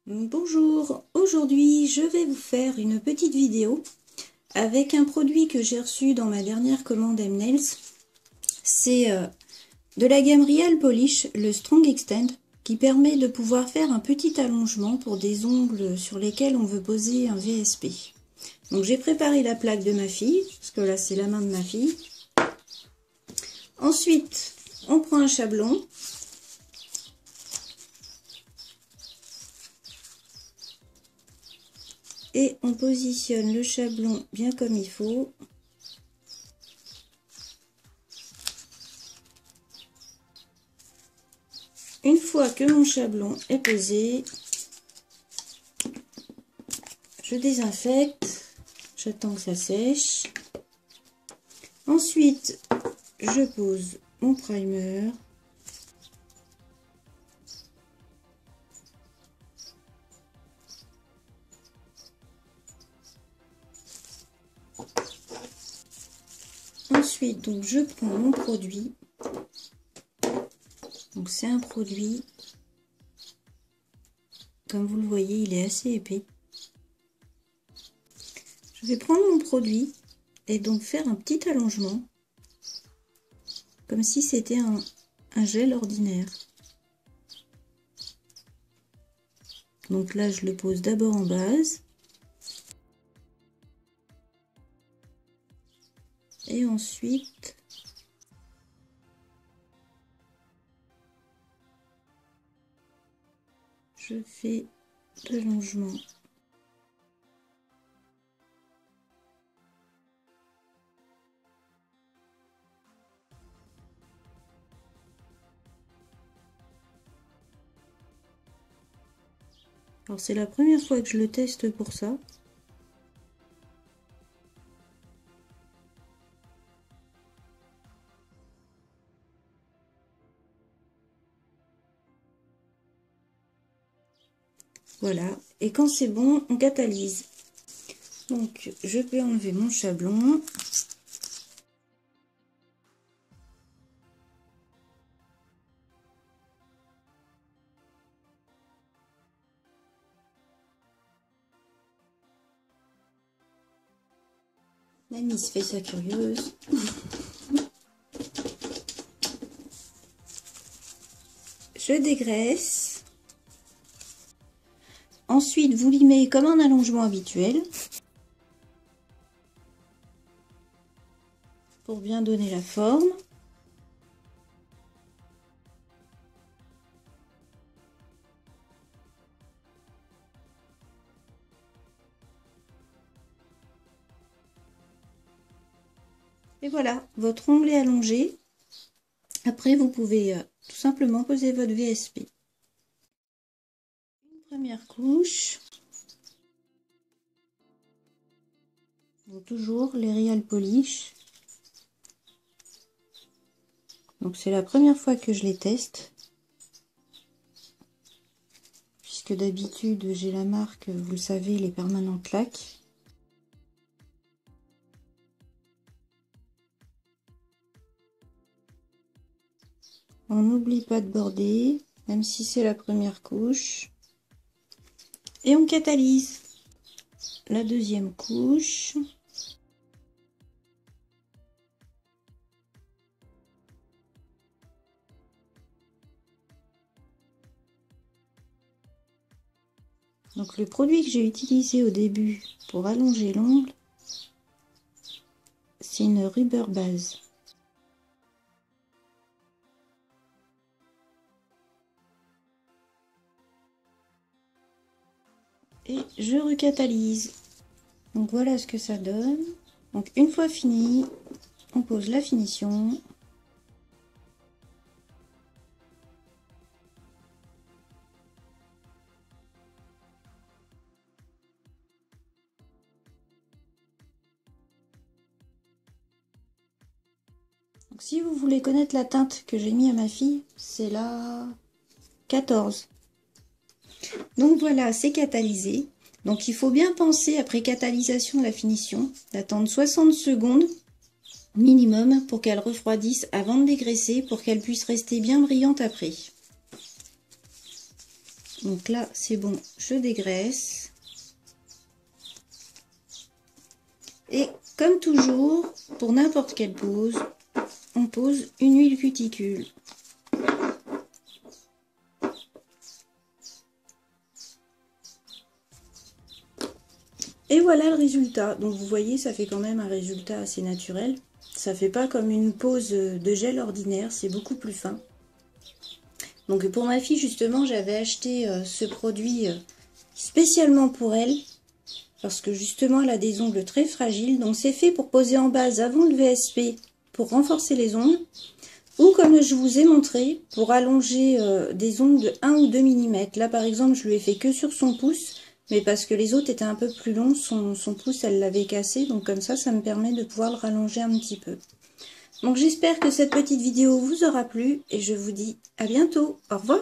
Bonjour, aujourd'hui je vais vous faire une petite vidéo avec un produit que j'ai reçu dans ma dernière commande M-Nails. C'est de la gamme Real Polish, le Strong Extend, qui permet de pouvoir faire un petit allongement pour des ongles sur lesquels on veut poser un VSP. Donc j'ai préparé la plaque de ma fille, parce que là c'est la main de ma fille. Ensuite, on prend un chablon. Et on positionne le chablon bien comme il faut. Une fois que mon chablon est posé, je désinfecte, j'attends que ça sèche. Ensuite, je pose mon primer. Ensuite, donc, je prends mon produit. Donc c'est un produit, comme vous le voyez, il est assez épais. Je vais prendre mon produit et donc faire un petit allongement, comme si c'était un gel ordinaire. Donc là, je le pose d'abord en base. Et ensuite, je fais l'allongement. Alors c'est la première fois que je le teste pour ça. Voilà, et quand c'est bon, on catalyse. Donc je peux enlever mon chablon. Mamie se fait sa curieuse. Je dégraisse. Ensuite, vous limez comme un allongement habituel. Pour bien donner la forme. Et voilà, votre ongle est allongé. Après, vous pouvez tout simplement poser votre VSP. Une première couche. Donc, toujours les Real Polish. Donc c'est la première fois que je les teste. Puisque d'habitude j'ai la marque, vous le savez, les permanents claques. On n'oublie pas de border, même si c'est la première couche. Et on catalyse la deuxième couche. Donc le produit que j'ai utilisé au début pour allonger l'ongle, c'est une rubber base. Et je recatalyse. Donc voilà ce que ça donne. Donc une fois fini, on pose la finition. Donc si vous voulez connaître la teinte que j'ai mis à ma fille, c'est la 14. Donc voilà, c'est catalysé. Donc il faut bien penser, après catalysation de la finition, d'attendre 60 secondes minimum pour qu'elle refroidisse avant de dégraisser, pour qu'elle puisse rester bien brillante après. Donc là, c'est bon, je dégraisse. Et comme toujours, pour n'importe quelle pose, on pose une huile cuticule. Et voilà le résultat. Donc vous voyez, ça fait quand même un résultat assez naturel. Ça fait pas comme une pose de gel ordinaire, c'est beaucoup plus fin. Donc pour ma fille, justement, j'avais acheté ce produit spécialement pour elle. Parce que justement, elle a des ongles très fragiles. Donc c'est fait pour poser en base avant le VSP pour renforcer les ongles. Ou comme je vous ai montré, pour allonger des ongles de 1 ou 2 mm. Là par exemple, je lui ai fait que sur son pouce. Mais parce que les autres étaient un peu plus longs, son pouce, elle l'avait cassé. Donc comme ça me permet de pouvoir le rallonger un petit peu. Donc j'espère que cette petite vidéo vous aura plu. Et je vous dis à bientôt. Au revoir.